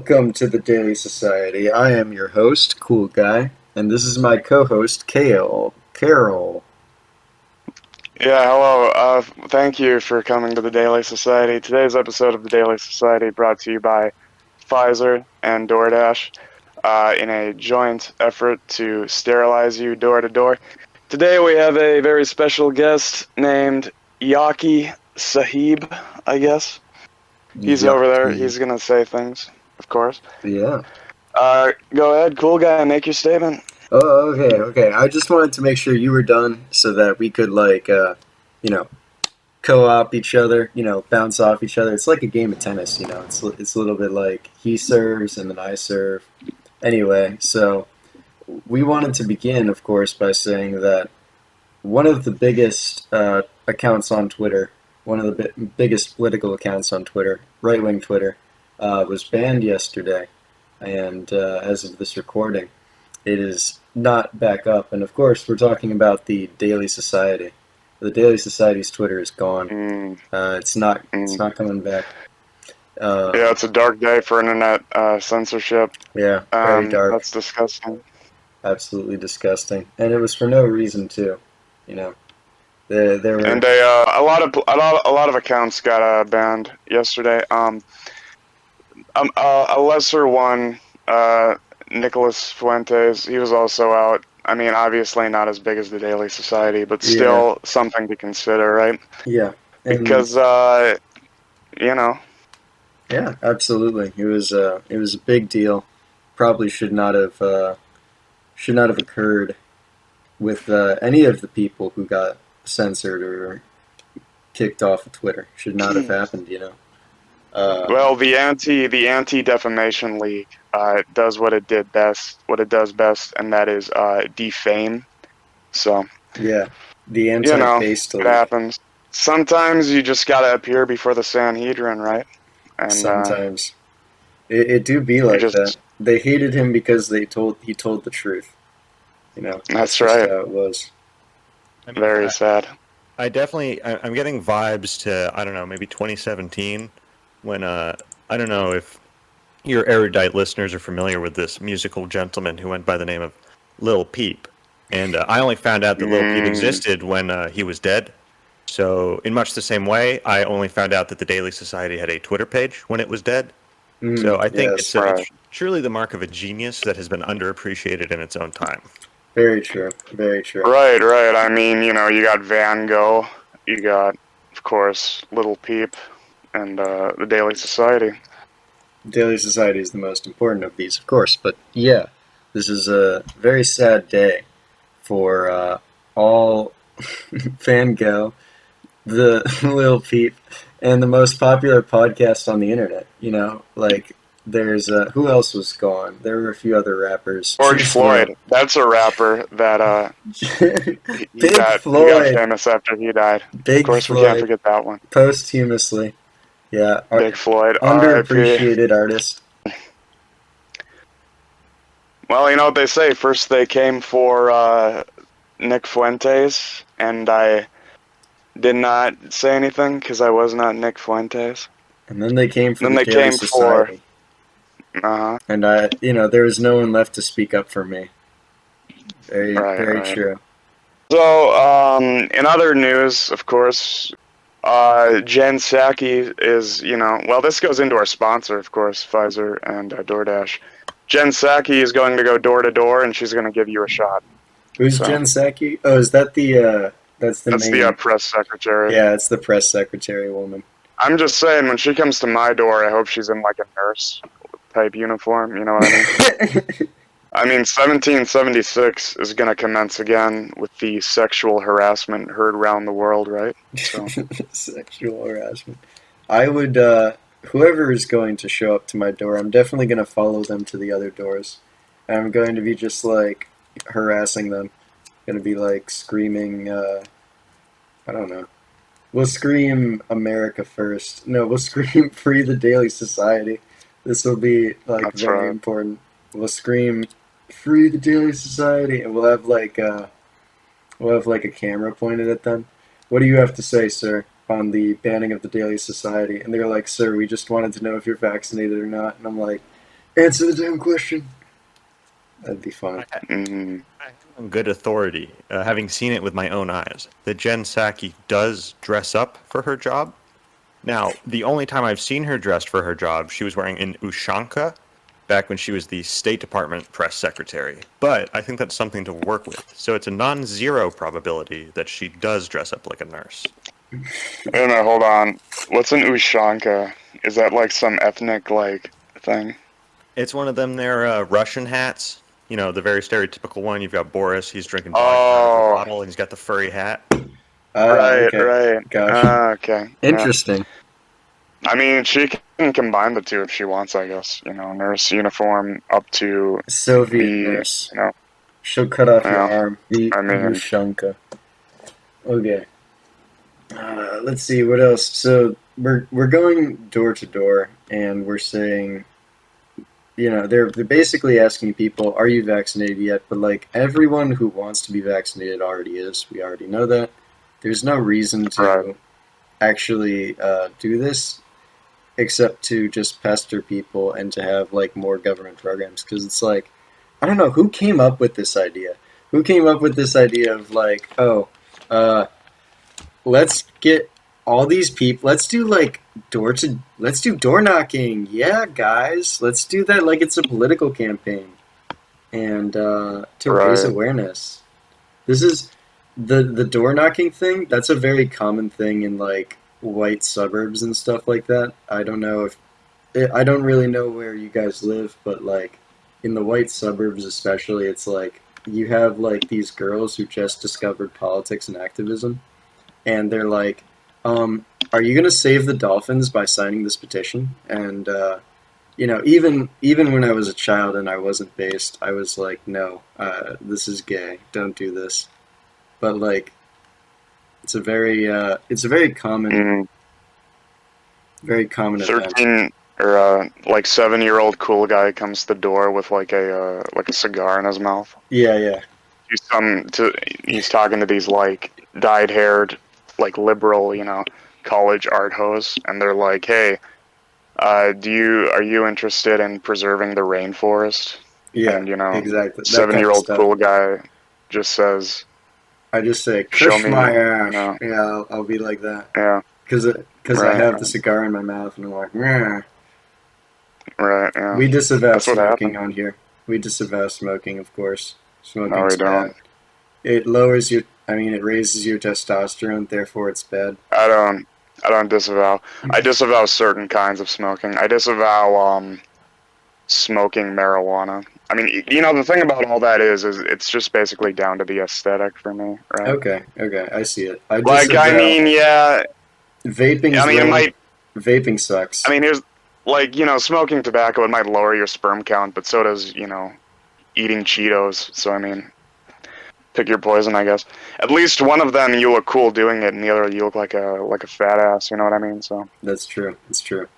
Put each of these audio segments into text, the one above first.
Welcome to the Daily Society. I am your host, Cool Guy, and this is my co-host, Carol. Yeah, hello. Thank you for coming to the Daily Society. Today's episode of the Daily Society brought to you by Pfizer and DoorDash in a joint effort to sterilize you door to door. Today we have a very special guest named Yaki Sahib, I guess. He's over there. He's going to say things, of course. Yeah. Go ahead, Cool Guy, make your statement. Oh, okay. I just wanted to make sure you were done so that we could, co-op each other, bounce off each other. It's like a game of tennis, It's a little bit like he serves and then I serve. Anyway, so we wanted to begin, of course, by saying that one of the biggest accounts on Twitter, one of the biggest political accounts on Twitter, right-wing Twitter, was banned yesterday. And as of this recording, it is not back up. And of course, we're talking about the Daily Society. The Daily Society's Twitter is gone. It's not coming back. Yeah, it's a dark day for internet censorship. Yeah, very dark. That's disgusting. Absolutely disgusting, and it was for no reason too. There were and a lot of accounts got banned yesterday. A lesser one, Nicholas Fuentes, he was also out. I mean, obviously not as big as the Daily Society, but still something to consider, right? Yeah, because Yeah, absolutely. It was a big deal. Probably should not have occurred with any of the people who got censored or kicked off of Twitter. Should not have happened, Well, the Anti-Defamation League does what it does best, and that is defame. So yeah, the anti-based it happens. Sometimes you just gotta appear before the Sanhedrin, right? And sometimes it do be like that. They hated him because he told the truth. That's right. How it was. Very sad. I'm getting vibes to, I don't know, maybe 2017 when, I don't know if your erudite listeners are familiar with this musical gentleman who went by the name of Lil Peep. And I only found out that Lil Peep existed when he was dead. So in much the same way, I only found out that the Daily Society had a Twitter page when it was dead. So I think it's truly the mark of a genius that has been underappreciated in its own time. Very true. Very true. Right. I mean, you got Van Gogh, you got, of course, Little Peep, and the Daily Society. Daily Society is the most important of these, of course. But yeah, this is a very sad day for all Van Gogh, the Lil Peep, and the most popular podcast on the internet. There's who else was gone? There were a few other rappers. George Floyd. That's a rapper that he got famous after he died. Big of course, Floyd, we can't forget that one. Posthumously, yeah. Big Floyd, underappreciated artist. Well, you know what they say. First, they came for Nick Fuentes, and I did not say anything because I was not Nick Fuentes. And then they came for the Daily Society. And there was no one left to speak up for me. Very true. So, in other news, of course, Jen Psaki is, this goes into our sponsor, of course, Pfizer and DoorDash. Jen Psaki is going to go door to door, and she's going to give you a shot. Who's Jen Psaki? Oh, is that the that's the press secretary? Yeah, it's the press secretary woman. I'm just saying, when she comes to my door, I hope she's in like a nurse type uniform, you know what I mean? I mean, 1776 is going to commence again with the sexual harassment heard around the world, right? So. Sexual harassment. I would, whoever is going to show up to my door, I'm definitely going to follow them to the other doors. And I'm going to be just, harassing them. Going to be, screaming, I don't know. We'll scream America first. No, we'll scream Free the Daily Society. This will be, very important. We'll scream Free the Daily Society, and we'll have, a camera pointed at them. What do you have to say, sir, on the banning of the Daily Society? And they're like, sir, we just wanted to know if you're vaccinated or not. And I'm like, Answer the damn question. That'd be fun. Mm-hmm. I have on good authority, having seen it with my own eyes, that Jen Psaki does dress up for her job. Now, the only time I've seen her dressed for her job, she was wearing an ushanka back when she was the State Department press secretary. But I think that's something to work with. So it's a non-zero probability that she does dress up like a nurse. Wait a minute, hold on. What's an ushanka? Is that like some ethnic like thing? It's one of them there Russian hats. You know, the very stereotypical one. You've got Boris, he's drinking vodka out of a Oh, bottle, and he's got the furry hat. right, Okay. right. Gotcha. Okay. Yeah. Interesting. I mean, she can combine the two if she wants, I guess. Nurse uniform up to Soviet the, nurse. She'll cut off your yeah. arm. The I mean, Ushanka. Okay. Let's see what else. So we're going door to door, and we're saying, they're basically asking people, "Are you vaccinated yet?" But like everyone who wants to be vaccinated already is. We already know that. There's no reason right. to actually do this except to just pester people and to have like more government programs because it's like I don't know who came up with this idea. Who came up with this idea of like, oh, uh, let's get all these people. Let's do door knocking. Yeah, guys, let's do that like it's a political campaign and to raise Right. awareness. This is the door knocking thing. That's a very common thing in like white suburbs and stuff like that. I don't really know where you guys live, but like in the white suburbs especially, it's like you have like these girls who just discovered politics and activism, and they're like, "Are you gonna save the dolphins by signing this petition?" And even when I was a child and I wasn't based, I was like, "No, this is gay. Don't do this." But like, it's a Mm, very common event. 13 or like 7-year-old cool guy comes to the door with like a cigar in his mouth. Yeah, yeah. He's talking to these like dyed-haired like liberal, college art hoes, and they're like, "Hey, are you interested in preserving the rainforest?" Yeah, And exactly. That kind of 7-year-old stuff. cool guy just says, I just say, "Show "Kiss my me," ass." Yeah, I'll be like that yeah, because I right, have the cigar in my mouth and I'm like, "Meh." right, yeah. We disavow That's what smoking happened. on here. We disavow smoking, of course. No, Smoking's we bad. don't. It lowers your. I mean, it raises your testosterone, therefore it's bad. I don't. I don't disavow. I disavow certain kinds of smoking. I disavow smoking marijuana. I mean, the thing about all that is it's just basically down to the aesthetic for me, right? Okay, I see it. I Like, I disavow. mean, yeah. I Vaping's mean, it wrong. might. Vaping sucks. Here's like smoking tobacco. It might lower your sperm count, but so does eating Cheetos. So I mean, pick your poison, I guess. At least one of them you look cool doing it, and the other you look like a fat ass. You know what I mean? So That's true. It's true.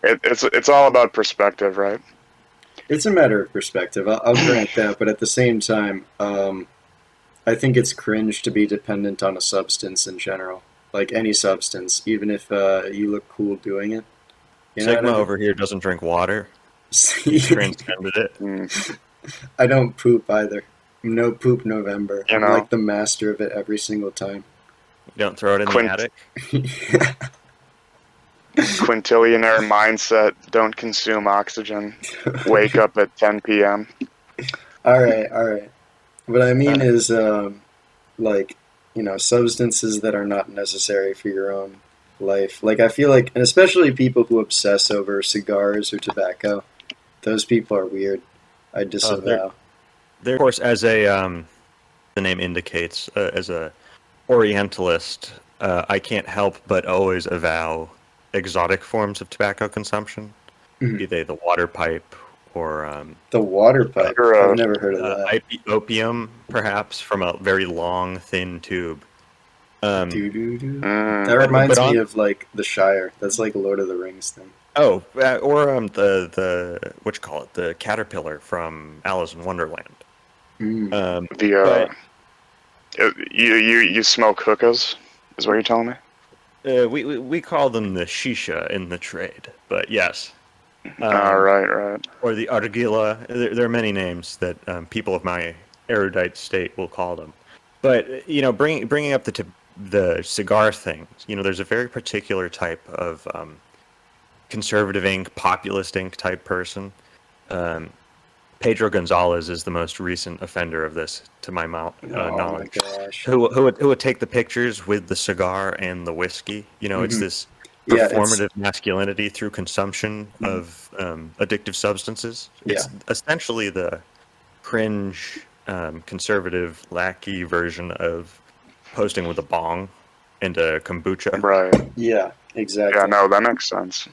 it's all about perspective, right? It's a matter of perspective. I'll grant that, but at the same time, I think it's cringe to be dependent on a substance in general, like any substance, even if you look cool doing it. You know what Sigma I over here doesn't drink water. mean? Transcended it. Mm, I don't poop either. No poop November. you I'm know, like the master of it every single time. You don't throw it in the quint attic. quintillionaire mindset. Don't consume oxygen. Wake up at 10 p.m. All right, all right. What I mean Uh, is, like, substances that are not necessary for your own life. Like, I feel like, and especially people who obsess over cigars or tobacco, those people are weird. I They're, disavow. of course, as the name indicates, as a Orientalist, I can't help but always avow exotic forms of tobacco consumption, be Mhm. they the water pipe or The water pipe. I've Gross. never heard of that. opium, perhaps from a very long, thin tube. Um, Doo doo doo. That Mm, but reminds me on of like the Shire. That's like a Lord of the Rings thing. or the what you call it, the caterpillar from Alice in Wonderland. Mm. Um, the but you smoke hookahs, is what you're telling me? we call them the shisha in the trade. But yes, Right. or the argilla. There are many names that people of my erudite state will call them. But bringing up the cigar thing, there's a very particular type of conservative ink, populist ink type person. Um, Pedro Gonzalez is the most recent offender of this, to my Oh my knowledge. gosh. Who would take the pictures with the cigar and the whiskey? It's Hmm. this Yeah, it's performative masculinity through consumption of addictive substances. yeah. It's essentially the cringe, conservative, lackey version of posting with a bong and a kombucha. Right. Yeah, Yeah, exactly. no, that makes sense.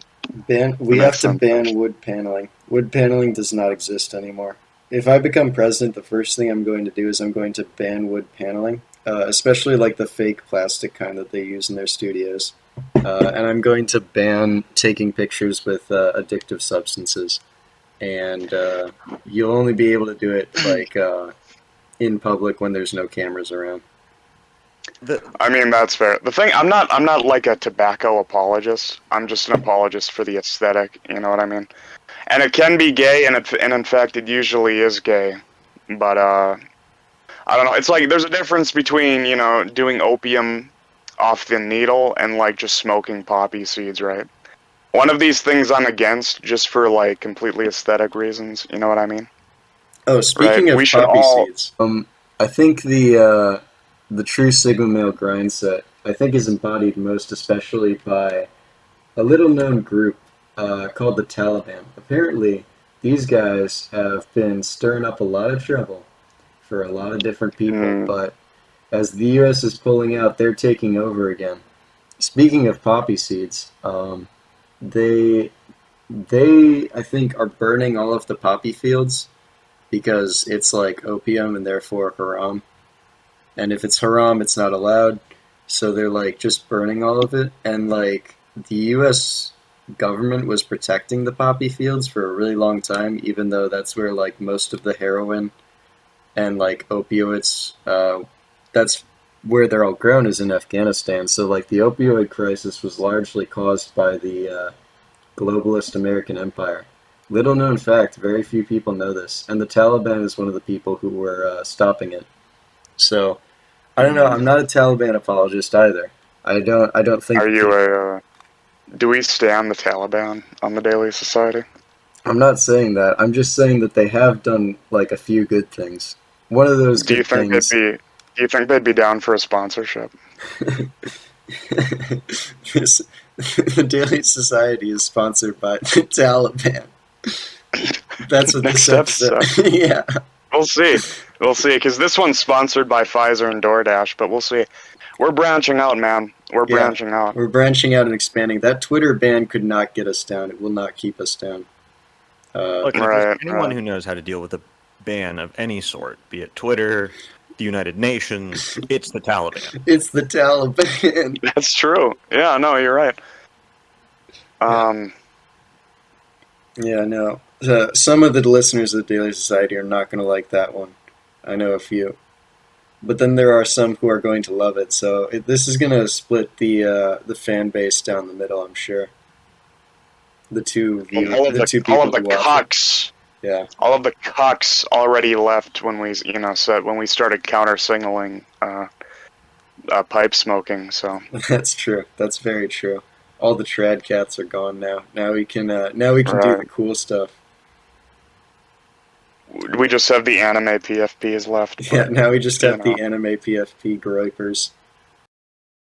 We That have makes to sense, ban actually. wood paneling. Wood paneling does not exist anymore. If I become president, the first thing I'm going to do is I'm going to ban wood paneling, especially like the fake plastic kind that they use in their studios. And I'm going to ban taking pictures with addictive substances. And you'll only be able to do it like in public when there's no cameras around. The, I mean, that's fair. The thing, I'm not like a tobacco apologist. I'm just an apologist for the aesthetic. You know what I mean? And it can be gay, and in fact, it usually is gay. But I don't know. It's like there's a difference between doing opium off the needle and like just smoking poppy seeds, right? One of these things I'm against just for like completely aesthetic reasons. You know what I mean? Oh, Right? speaking We of should poppy all. seeds, I think the true Sigma male grind set I think is embodied most especially by a little known group called the Taliban. Apparently, these guys have been stirring up a lot of trouble for a lot of different people, Mm, but as the U.S. is pulling out, they're taking over again. Speaking of poppy seeds, they they I think are burning all of the poppy fields because it's like opium and therefore haram. And if it's haram, it's not allowed. So they're like just burning all of it. And like the U.S. government was protecting the poppy fields for a really long time, even though that's where like most of the heroin and like opioids, that's where they're all grown is in Afghanistan. So like the opioid crisis was largely caused by the globalist American empire. Little known fact, very few people know this, and the Taliban is one of the people who were stopping it. So I don't know. I'm not a Taliban apologist either. I don't think are that you a? Do we stand the Taliban on the Daily Society? I'm not saying that. I'm just saying that they have done like a few good things. One of those Do you good think they'd things. be? Do you think they'd be down for a sponsorship? this, the Daily Society is sponsored by the Taliban. That's what this Next episode. episode. Yeah. We'll see. We'll see. Because this one's sponsored by Pfizer and DoorDash, but we'll see. We're branching out, man. We're Yeah. branching out. We're branching out and expanding. That Twitter ban could not get us down. It will not keep us down. Look, and if there's Right, anyone right. who knows how to deal with a ban of any sort, be it Twitter, the United Nations, it's the Taliban. It's the Taliban. That's true. Yeah, no, you're right. Yeah. Um, Yeah, no. Some of the listeners of the Daily Society are not going to like that one. I know a few. But then there are some who are going to love it. So this is going to split the fan base down the middle, I'm sure. The two all people of the who watch it. cucks, Yeah. all of the cucks already left when we, said when we started counter signaling pipe smoking. So That's true. That's very true. All the trad cats are gone now. Now we can do right, the cool stuff. we just have the anime PFPs left, Yeah, but now we just you have know, the anime PFP groypers.